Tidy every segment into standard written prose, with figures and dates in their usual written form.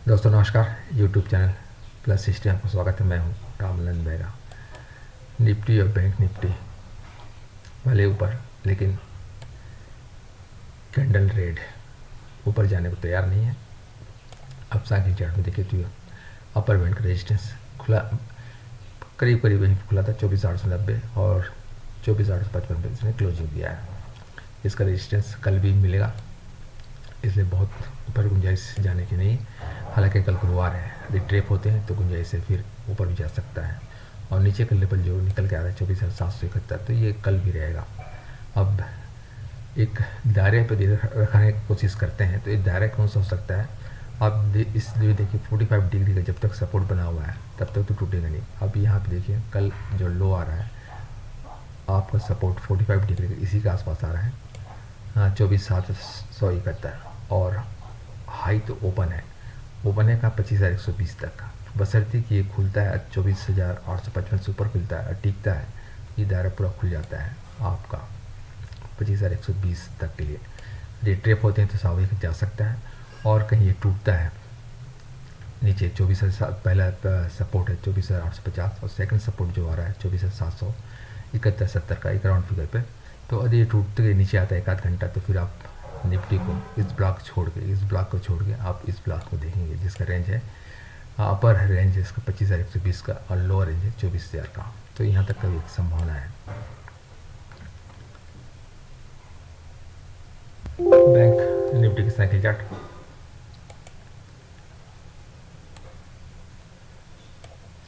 दोस्तों नमस्कार। YouTube channel plus history आपको स्वागत है। मैं हूं रामनंद बेगा। निफ्टी और बैंक निफ्टी भले ऊपर, लेकिन कैंडल रेड ऊपर जाने को तैयार नहीं है। अब साइकिल चार्ट में देखिए तो अपर बैंड का रेजिस्टेंस खुला, करीब करीब वहीं खुला था 24,890 और 24,855 पे इसने क्लोजिंग दिया है। इसका रेजिस्टेंस कल भी मिलेगा, इसलिए बहुत ऊपर गुंजाइश जाने की नहीं। हालांकि कल गुरुवार है, रिट्रेप होते हैं तो गुंजाइश से फिर ऊपर भी जा सकता है। और नीचे का लेवल जो निकल के आ रहा है 24,771, तो ये कल भी रहेगा। अब एक दायरे पर रखने की कोशिश करते हैं, तो एक दायरा कौन सा हो सकता है। आप इसलिए देखिए 45 डिग्री का जब तक सपोर्ट बना हुआ है तब तक तो टूटेगा नहीं। अब यहाँ पे देखिए कल जो लो आ रहा है, आपका सपोर्ट 45 डिग्री का इसी के आसपास आ रहा है। हाँ, 24,771 और हाई तो ओपन है का 25,120 तक, बशर्ते कि ये खुलता है 24,855 से ऊपर खुलता है और टिकता है, ये दायरा पूरा खुल जाता है आपका 25,120 तक के लिए। रिट्रेप होते हैं तो स्वाभाविक जा सकता है, और कहीं ये टूटता है नीचे 24,000, पहला सपोर्ट है 24,850 और सेकंड सपोर्ट जो आ रहा है 24,771 70 का एक राउंड फिगर पे। तो यदि ये टूटते के नीचे आता है एक आध घंटा, तो फिर आप निफ्टी को इस ब्लॉक को छोड़ के आप इस ब्लॉक को देखेंगे, जिसका रेंज है अपर रेंज है इसका 25,120 का और लोअर रेंज है 24,000 का। तो यहाँ तक का एक संभावना है। बैंक निफ्टी की साइकिल चार्ट,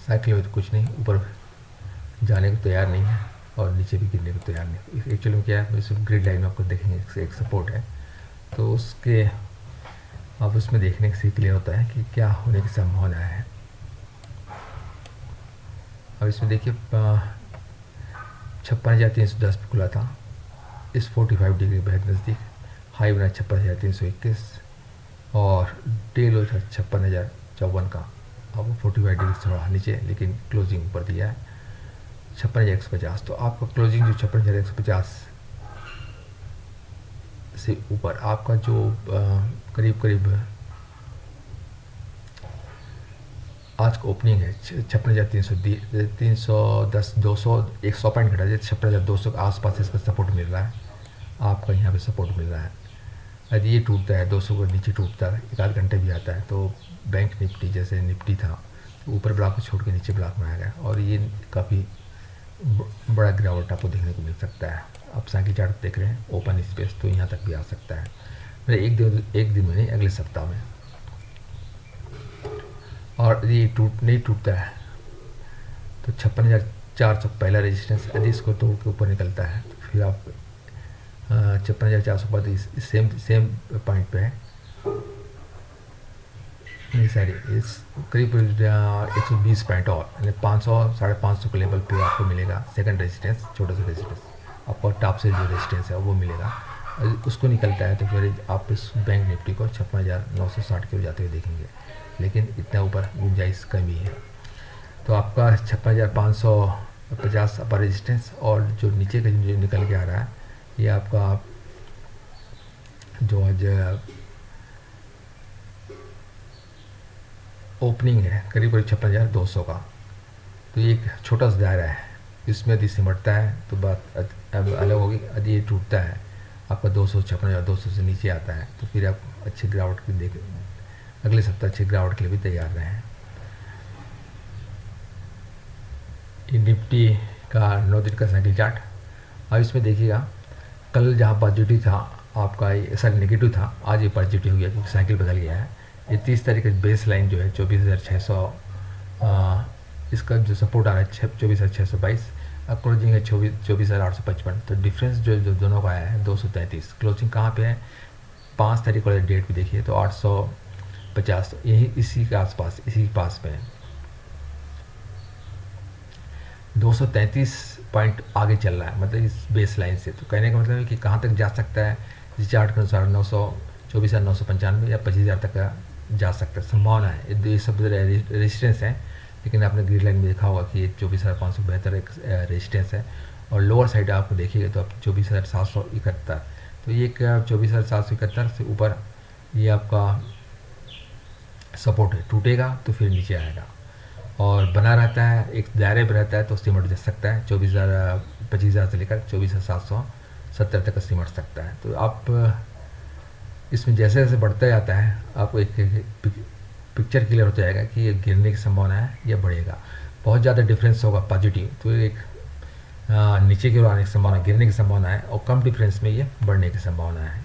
साइकिल में तो कुछ नहीं, ऊपर जाने को तैयार नहीं है और नीचे भी गिरने को तैयार नहीं। एक्चुअली में क्या है, इस ग्रिड लाइन में आपको देखेंगे एक सपोर्ट है, तो उसके अब उसमें देखने से क्लियर होता है कि क्या होने की संभावना है। अब इसमें देखिए 56,310 पे खुला था, इस 45 डिग्री बेहद नज़दीक। हाई बना 56,321 और डे लो था 56,054 का। अब वो 45 डिग्री से थोड़ा नीचे, लेकिन क्लोजिंग ऊपर दिया है 56,150। तो आपका क्लोजिंग जो 56,150 से ऊपर आपका जो करीब करीब आज का ओपनिंग है 56,310, 200 100 पॉइंट घटा दिया, 56,200 के आसपास इसका सपोर्ट मिल रहा है। आपका यहाँ पे सपोर्ट मिल रहा है। यदि ये टूटता है 200 को नीचे टूटता है, एक आध घंटे भी आता है, तो बैंक निफ्टी जैसे निफ्टी था तो ऊपर ब्लॉक को छोड़ के नीचे ब्लॉक में आ गया और ये काफ़ी बड़ा गिरावट आपको देखने को मिल सकता है। आप साइकिल चार्ट देख रहे हैं ओपन स्पेस, तो यहाँ तक भी आ सकता है। मेरे एक दिन में नहीं, अगले सप्ताह में। और यदि नहीं टूटता है तो 56,400 पहला रेजिस्टेंस, यदि इसको तोड़ के ऊपर निकलता है तो फिर आप 56,400 पर सेम पॉइंट पे है, नहीं सॉरी, इस करीब 120 पॉइंट और यानी 500 550 के लेवल पे आपको मिलेगा सेकंड रेजिस्टेंस, छोटा सा रेजिस्टेंस। आपको टॉप से जो रेजिस्टेंस है वो मिलेगा, उसको निकलता है तो फिर आप इस बैंक निफ्टी को 56,960 के जाते हुए देखेंगे, लेकिन इतना ऊपर गुंजाइश कमी है। तो आपका 56,550 अपर रेजिस्टेंस और जो नीचे का जो निकल के आ रहा है, ये आपका जो आज ओपनिंग है करीब 56,200 का। तो ये एक छोटा सा दायरा है, इसमें यदि सिमटता है तो बात अब अलग होगी। यदि ये टूटता है आपका 56,200 से नीचे आता है, तो फिर आप अच्छी गिरावट की अगले सप्ताह अच्छी गिरावट के लिए भी तैयार रहें। निफ्टी का 9 दिन का साइकिल चार्ट, अब इसमें देखिएगा कल जहाँ पॉजिटिव था आपका, ऐसा नेगेटिव था, आज ये पॉजिटिव हो गया क्योंकि साइकिल बदल गया है। ये 30 तारीख का बेस लाइन जो है 24,600, इसका जो सपोर्ट आ रहा है 24,622, क्लोजिंग है 24,855। तो डिफरेंस जो दोनों का आया है 233। क्लोजिंग कहाँ पे है, 5 तारीख वाले डेट भी देखिए तो 850, यही इसी के आसपास, इसी के पास में 233 पॉइंट आगे चल रहा है, मतलब इस बेस लाइन से। तो कहने का मतलब है कि कहाँ तक जा सकता है, इस चार्ट के अनुसार 24,995 या 25,000 तक का जा सकता है, संभावना है। ये सब रेजिस्टेंस है, लेकिन आपने ग्रिड लाइन में देखा होगा कि ये 24,500 बेहतर एक रेजिस्टेंस है। और लोअर साइड आपको देखिएगा तो आप 24,771, तो ये 24,771 से ऊपर ये आपका सपोर्ट है, टूटेगा तो फिर नीचे आएगा, और बना रहता है, एक दायरे पर रहता है तो स्टीमर जा सकता है 25,000 से लेकर 24,770 तक स्टीमर सकता है। तो आप इसमें जैसे जैसे बढ़ता जाता है आपको एक पिक्चर क्लियर हो जाएगा कि ये गिरने की संभावना है या बढ़ेगा। बहुत ज़्यादा डिफरेंस होगा पॉजिटिव तो एक नीचे की ओर आने की संभावना, गिरने की संभावना है, और कम डिफरेंस में ये बढ़ने की संभावना है।